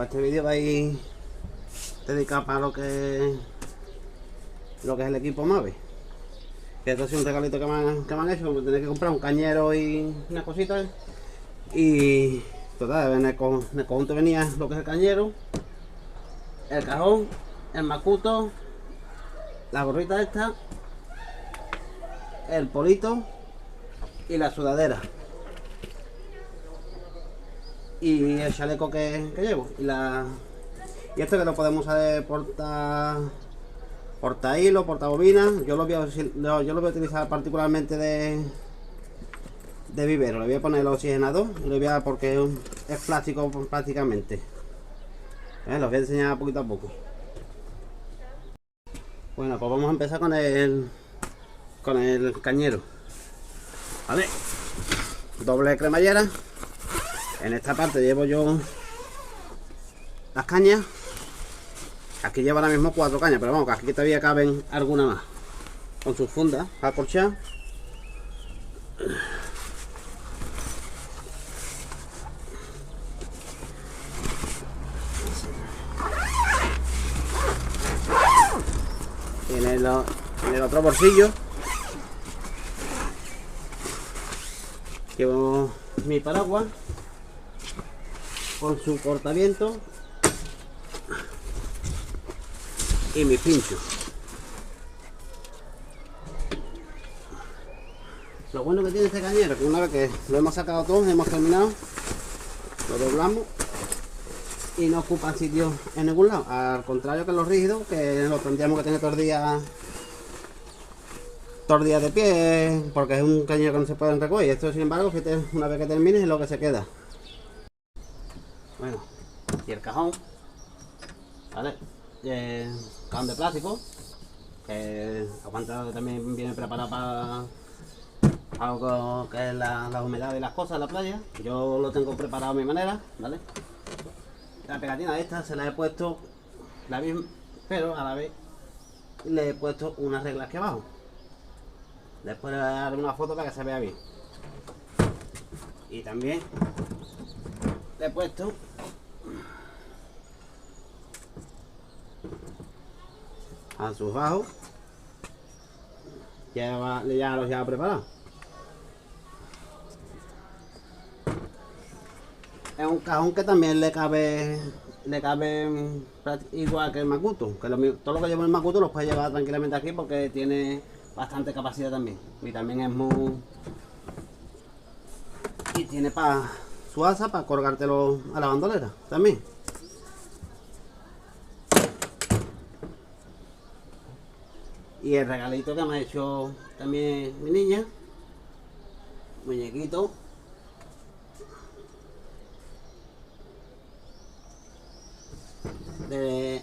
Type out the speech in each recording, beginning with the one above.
pues este vídeo va a ir dedicado para lo que es el equipo Mave. Que esto ha sido un regalito que me han hecho, como tener que comprar un cañero y unas cositas. Y total, en el conjunto venía lo que es el cañero, el cajón, el macuto, la gorrita esta, el polito y la sudadera. Y el chaleco que llevo. Y esto que lo podemos usar de porta hilo, porta bobina. Yo lo voy a utilizar particularmente de vivero. Le voy a poner el oxigenador y le voy a, porque es plástico prácticamente. Los voy a enseñar poquito a poco. Bueno, pues vamos a empezar con el cañero. Vale, doble cremallera. En esta parte llevo yo las cañas. Aquí llevo ahora mismo 4 cañas, pero vamos, que aquí todavía caben alguna más. Con sus fundas acolchadas. Y en el otro bolsillo llevo mi paraguas con su cortaviento y mis pinchos. Lo bueno que tiene este cañero, que una vez que lo hemos sacado todo, hemos terminado, lo doblamos y no ocupa sitio en ningún lado, al contrario que los rígidos, que lo tendríamos que tener todos los días de pie, porque es un cañero que no se puede recoger. Y esto, sin embargo, una vez que termine es lo que se queda. Bueno, y el cajón, ¿vale? Cajón de plástico, que aguanta, que también viene preparado para algo que es la humedad y las cosas de la playa. Yo lo tengo preparado a mi manera, ¿vale? La pegatina esta se la he puesto la misma, pero a la vez le he puesto unas reglas aquí abajo. Después le voy a dar una foto para que se vea bien. Y también le he puesto a sus bajos, ya los lleva preparados. Es un cajón que también le cabe igual que el macuto, que todo lo que llevo en el macuto lo puedes llevar tranquilamente aquí porque tiene bastante capacidad también. Y también es y tiene para su asa para colgártelo a la bandolera también. Y el regalito que me ha hecho también mi niña, muñequito.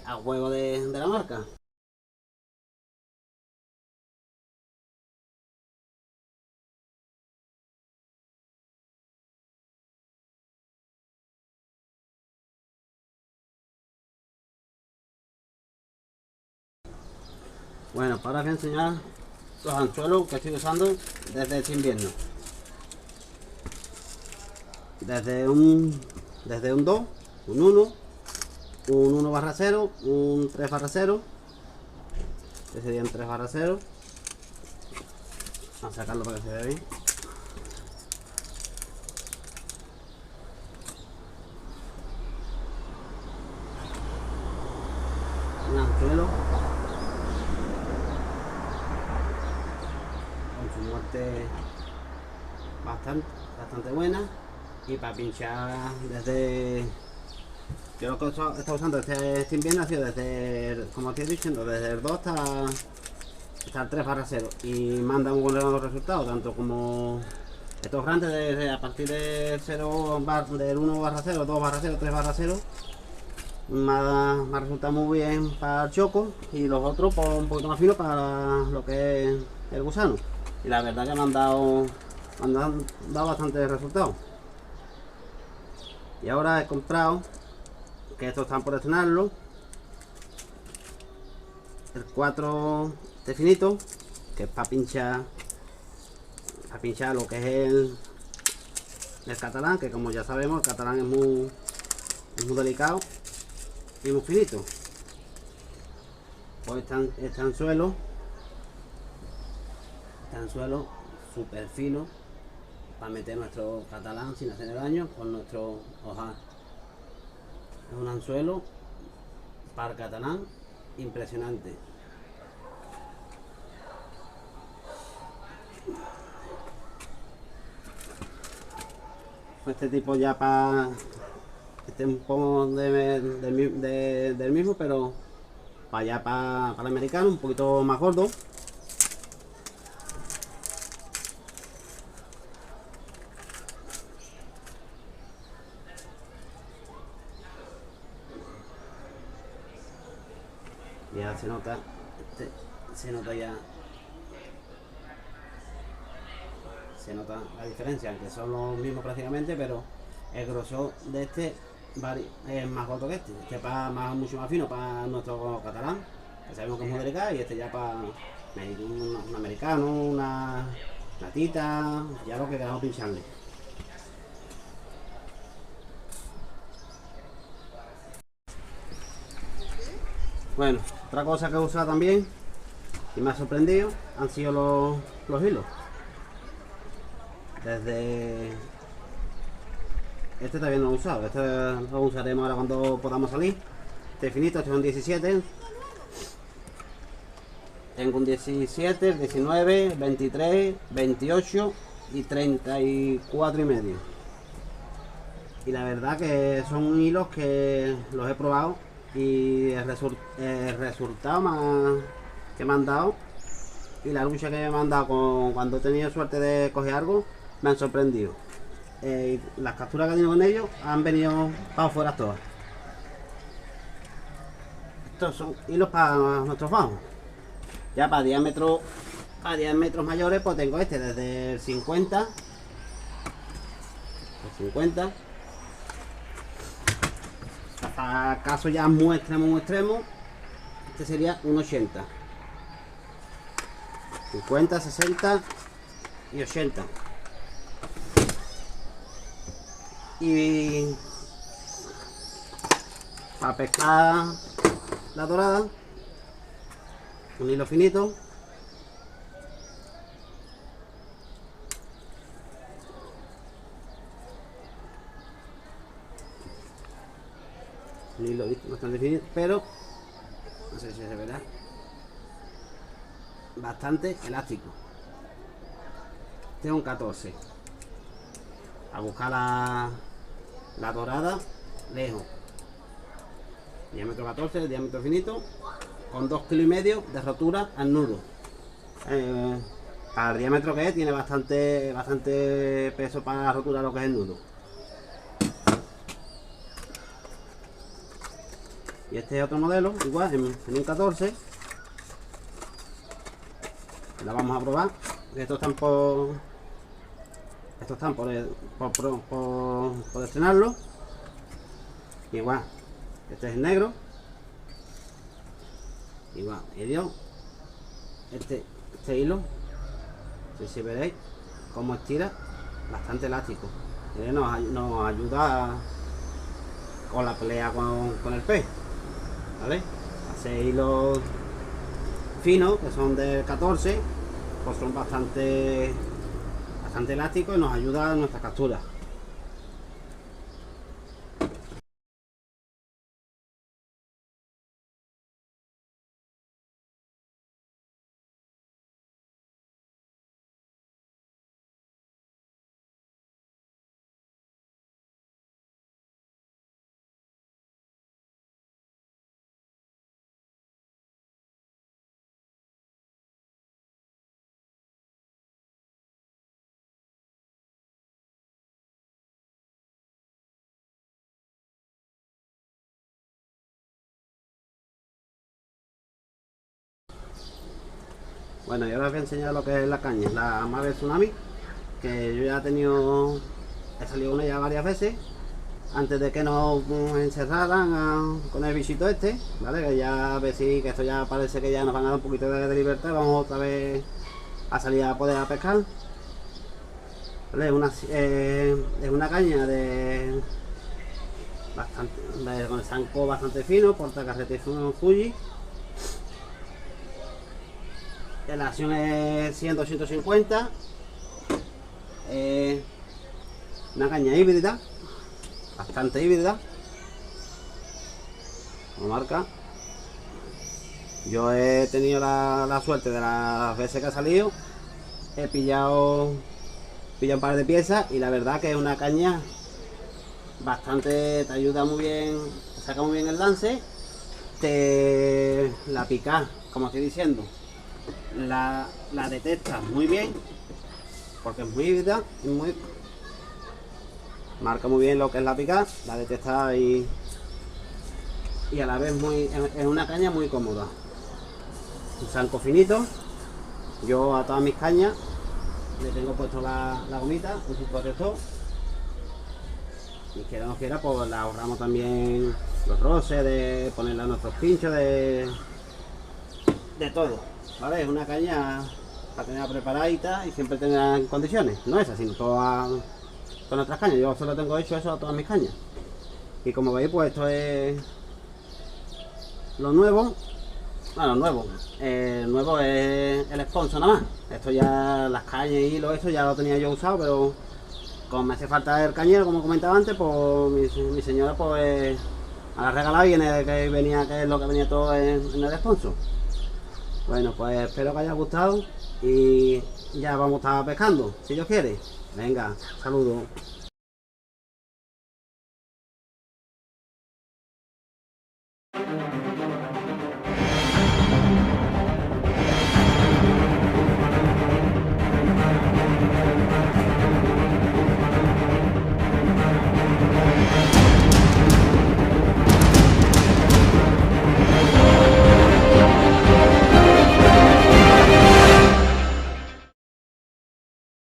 A juego de la marca. Bueno, para que enseñar los anzuelos que estoy usando desde este invierno. Desde un 2, un 1, un 1/0, un 3/0. Este sería un 3/0. Vamos a sacarlo para que se vea bien. Un anzuelo con su muerte bastante buena, y para pinchar desde... Yo lo que he estado usando este invierno ha sido desde, como te he dicho, desde el 2 hasta el 3/0, y manda un buen resultado, tanto como estos grandes a partir del 1/0, 2/0, 3/0. Me ha resultado muy bien para el choco, y los otros pues, un poquito más finos para lo que es el gusano. Y la verdad que me han dado bastante resultado. Y ahora he comprado, que estos están por estrenarlo, el 4 este finito, que es para pinchar lo que es el catalán, que como ya sabemos el catalán es muy delicado. y muy finito. Pues está en suelo súper fino para meter nuestro catalán sin hacer daño con nuestro ojal. Es un anzuelo para el catalán impresionante. Este tipo ya para este un poco del mismo, pero para allá para el americano, un poquito más gordo. Ya se nota, se nota la diferencia, que son los mismos prácticamente, pero el grosor de este es más corto que este. Este mucho más fino para nuestro catalán, que sabemos que es muy delicado, y este ya para un americano, una tita, ya lo que queramos pincharle. Bueno, otra cosa que he usado también y me ha sorprendido han sido los hilos. Desde este todavía no lo he usado, este lo usaremos ahora cuando podamos salir. Este finito, este es un 17. Tengo un 17, 19, 23, 28 y 34 y medio. Y la verdad que son hilos que los he probado y el resultado que me han dado y la lucha que me han dado cuando he tenido suerte de coger algo me han sorprendido. Las capturas que he tenido con ellos han venido para afuera todas. Estos son hilos para nuestros bajos. Ya para diámetros mayores, pues tengo este desde el 50 hasta caso ya muy extremo, este sería un 80, 50, 60 y 80. Y para pescar la dorada, un hilo finito, un hilo bastante finito, pero no sé si se verá, bastante elástico. Este es un 14. A buscar la dorada lejos. Diámetro 14, diámetro finito, con 2,5 kg de rotura al nudo. Para el diámetro que es, tiene bastante peso para roturar lo que es el nudo. Y este es otro modelo, igual, en un 14. La vamos a probar. Estos están por estrenarlo. Igual, este es el negro. Igual, y Dios, este hilo, no sé si veréis cómo estira, bastante elástico. Nos ayuda con la pelea con el pez, ¿vale? Hace hilos finos, que son del 14, pues son bastante elásticos y nos ayuda en nuestras capturas. Bueno, yo les voy a enseñar lo que es la caña, la Marvel Tsunami, que yo ya he salido con ella varias veces, antes de que nos encerraran con el bichito este, ¿vale? Que ya que esto ya parece que ya nos van a dar un poquito de libertad, vamos otra vez a salir a poder pescar. ¿Vale? Es una caña de bastante, con el zanco bastante fino, portacarrete Fuji. La acción es 100-250. Una caña híbrida, bastante híbrida, como marca. Yo he tenido la suerte de las veces que ha salido, he pillado un par de piezas y la verdad que es una caña bastante, te ayuda muy bien, te saca muy bien el lance, te la pica, como estoy diciendo, la detecta muy bien, porque es muy híbrida y marca muy bien lo que es la pica, la detecta y a la vez es una caña muy cómoda. Un zanco finito. Yo a todas mis cañas le tengo puesto la gomita, un protector. Y quiera o no quiera, pues la ahorramos también los roces, de ponerle a nuestros pinchos, de todo, ¿vale? Es una caña para tenerla preparadita y siempre tenerla en condiciones. No esa, sino todas con otras cañas. Yo solo tengo hecho eso a todas mis cañas. Y como veis, pues esto es lo nuevo. Bueno, nuevo es el sponsor nada más. Esto ya, las cañas y hilo, eso ya lo tenía yo usado, pero como me hace falta el cañero, como comentaba antes, pues mi señora pues me la ha regalado y que es lo que venía todo en el sponsor. Bueno, pues espero que haya gustado y ya vamos a estar pescando, si Dios quiere. Venga, saludos.